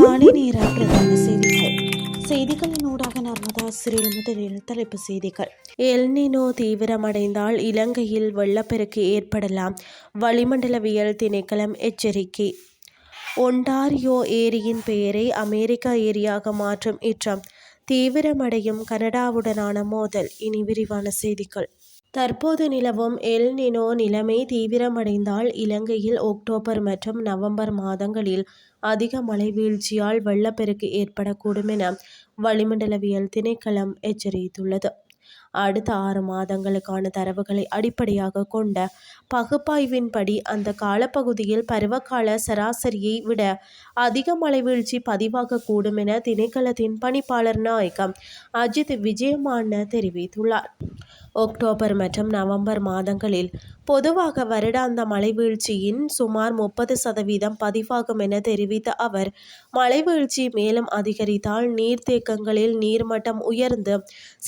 காலை நேர பிரதான செய்திகளின் ஊடாக நர்மதா சிறில் முதலில் தலைப்பு செய்திகள். எல்னினோ தீவிரமடைந்தால் இலங்கையில் வெள்ளப்பெருக்கு ஏற்படலாம், வளிமண்டலவியல் திணைக்களம் எச்சரிக்கை. ஒன்டாரியோ ஏரியின் பெயரை அமெரிக்கா ஏரியாக மாற்றும் இற்றம், தீவிரமடையும் கனடாவுடனான மோதல். இனி விரிவான செய்திகள். தற்போது நிலவும் எல் நினோ நிலைமை தீவிரமடைந்தால் இலங்கையில் அக்டோபர் மற்றும் நவம்பர் மாதங்களில் அதிக மழை வீழ்ச்சியால் வெள்ளப்பெருக்கு ஏற்படக்கூடும் என வளிமண்டலவியல் திணைக்களம் எச்சரித்துள்ளது. அடுத்த 6 மாதங்களுக்கான தரவுகளை அடிப்படையாக கொண்ட பகுப்பாய்வின்படி அந்த காலப்பகுதியில் பருவகால சராசரியை விட அதிக மழை வீழ்ச்சி பதிவாகக்கூடும் என திணைக்களத்தின் பணிப்பாளர் நாயகம் அஜித் விஜயமான தெரிவித்துள்ளார். அக்டோபர் மற்றும் நவம்பர் மாதங்களில் பொதுவாக வருடாந்த மழை வீழ்ச்சியின் சுமார் 30% பதிவாகும் என தெரிவித்த அவர், மழை வீழ்ச்சி மேலும் அதிகரித்தால் நீர்த்தேக்கங்களில் நீர்மட்டம் உயர்ந்து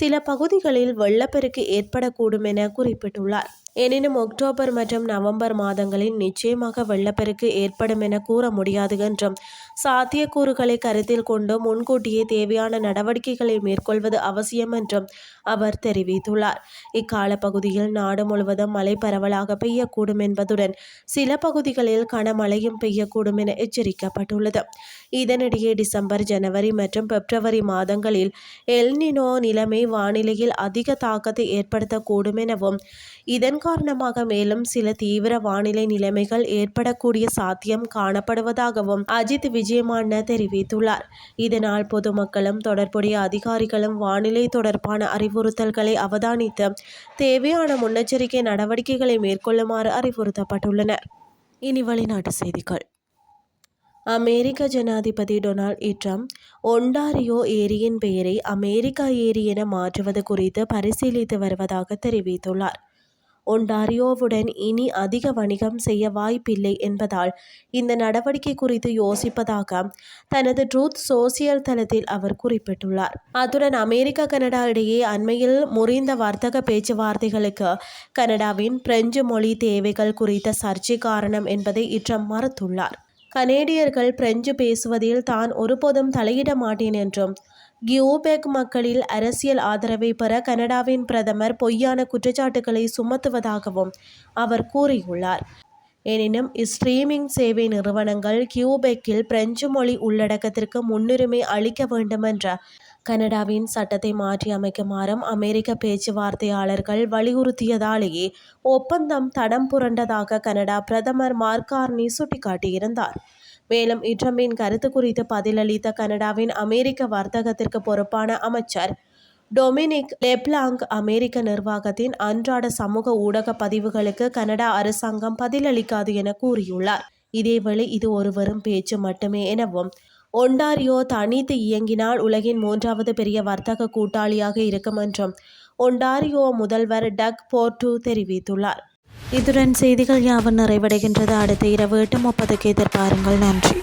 சில பகுதிகளில் வெள்ளப்பெருக்கு ஏற்படக்கூடும் என குறிப்பிட்டுள்ளார். எனினும் அக்டோபர் மற்றும் நவம்பர் மாதங்களில் நிச்சயமாக வெள்ளப்பெருக்கு ஏற்படும் என கூற முடியாது என்றும், சாத்தியக்கூறுகளை கருத்தில் கொண்டு முன்கூட்டியே தேவையான நடவடிக்கைகளை மேற்கொள்வது அவசியம் என்றும் அவர் தெரிவித்துள்ளார். இக்கால பகுதியில் நாடு முழுவதும் மழை பரவலாக பெய்யக்கூடும் என்பதுடன் சில பகுதிகளில் கனமழையும் பெய்யக்கூடும் என எச்சரிக்கப்பட்டுள்ளது. இதனிடையே டிசம்பர், ஜனவரி மற்றும் பிப்ரவரி மாதங்களில் எல்னினோ நிலைமை வானிலையில் அதிக தாக்கத்தை ஏற்படுத்தக்கூடும் எனவும், இதன் காரணமாக மேலும் சில தீவிர வானிலை நிலைமைகள் ஏற்படக்கூடிய சாத்தியம் காணப்படுவதாகவும் அஜித் விஜயமான தெரிவித்துள்ளார். இதனால் பொதுமக்களும் தொடர்புடைய அதிகாரிகளும் வானிலை தொடர்பான அறிவுறுத்தல்களை அவதானித்து தேவையான முன்னெச்சரிக்கை நடவடிக்கைகளை மேற்கொள்ளுமாறு அறிவுறுத்தப்பட்டுள்ளனர். இனி வெளிநாட்டு செய்திகள். அமெரிக்க ஜனாதிபதி டொனால்ட் ட்ரம்ப் ஒன்டாரியோ ஏரியின் பெயரை அமெரிக்கா ஏரி என மாற்றுவது குறித்து பரிசீலித்து வருவதாக தெரிவித்துள்ளார். ஒன்டாரியோவுடன் இனி அதிக வணிகம் செய்ய வாய்ப்பில்லை என்பதால் இந்த நடவடிக்கை குறித்து யோசிப்பதாக தனது ட்ரூத் சோசியல் தளத்தில் அவர் குறிப்பிட்டுள்ளார். அத்துடன் அமெரிக்கா கனடா இடையே அண்மையில் முறிந்த வர்த்தக பேச்சுவார்த்தைகளுக்கு கனடாவின் பிரெஞ்சு மொழி தேவைகள் குறித்த சர்ச்சை காரணம் என்பதை ட்ரம்ப் மறுத்துள்ளார். கனேடியர்கள் பிரெஞ்சு பேசுவதில் தான் ஒருபோதும் தலையிட மாட்டேன் என்றும், கியூபெக் மக்களில் அரசியல் ஆதரவை பெற கனடாவின் பிரதமர் பொய்யான குற்றச்சாட்டுகளை சுமத்துவதாகவும் அவர் கூறியுள்ளார். எனினும் ஸ்ட்ரீமிங் சேவை நிறுவனங்கள் கியூபெக்கில் பிரெஞ்சு மொழி உள்ளடக்கத்திற்கு முன்னுரிமை அளிக்க வேண்டுமென்ற கனடாவின் சட்டத்தை மாற்றி அமைக்குமாறும் அமெரிக்க பேச்சுவார்த்தையாளர்கள் வலியுறுத்தியதாலேயே ஒப்பந்தம் தடம் புரண்டதாக கனடா பிரதமர் மார்க் கார்னி சுட்டிக்காட்டியிருந்தார். மேலும் ட்ரம்பின் கருத்து குறித்து பதிலளித்த கனடாவின் அமெரிக்க வர்த்தகத்திற்கு பொறுப்பான அமைச்சர் டொமினிக் லெப்லாங்க், அமெரிக்க நிர்வாகத்தின் அன்றாட சமூக ஊடக பதிவுகளுக்கு கனடா அரசாங்கம் பதிலளிக்காது என கூறியுள்ளார். இதேவேளை இது ஒரு வெறும் பேச்சு மட்டுமே எனவும், ஒன்டாரியோ தனித்து இயங்கினால் உலகின் 3வது பெரிய வர்த்தக கூட்டாளியாக இருக்கும் என்றும் ஒன்டாரியோ முதல்வர் டக் போர்டு தெரிவித்துள்ளார். இத்துடன் செய்திகள் யாவும் நிறைவடைகின்றது. அடுத்த இரவு 8:30க்கு எதிர்பாருங்கள். நன்றி.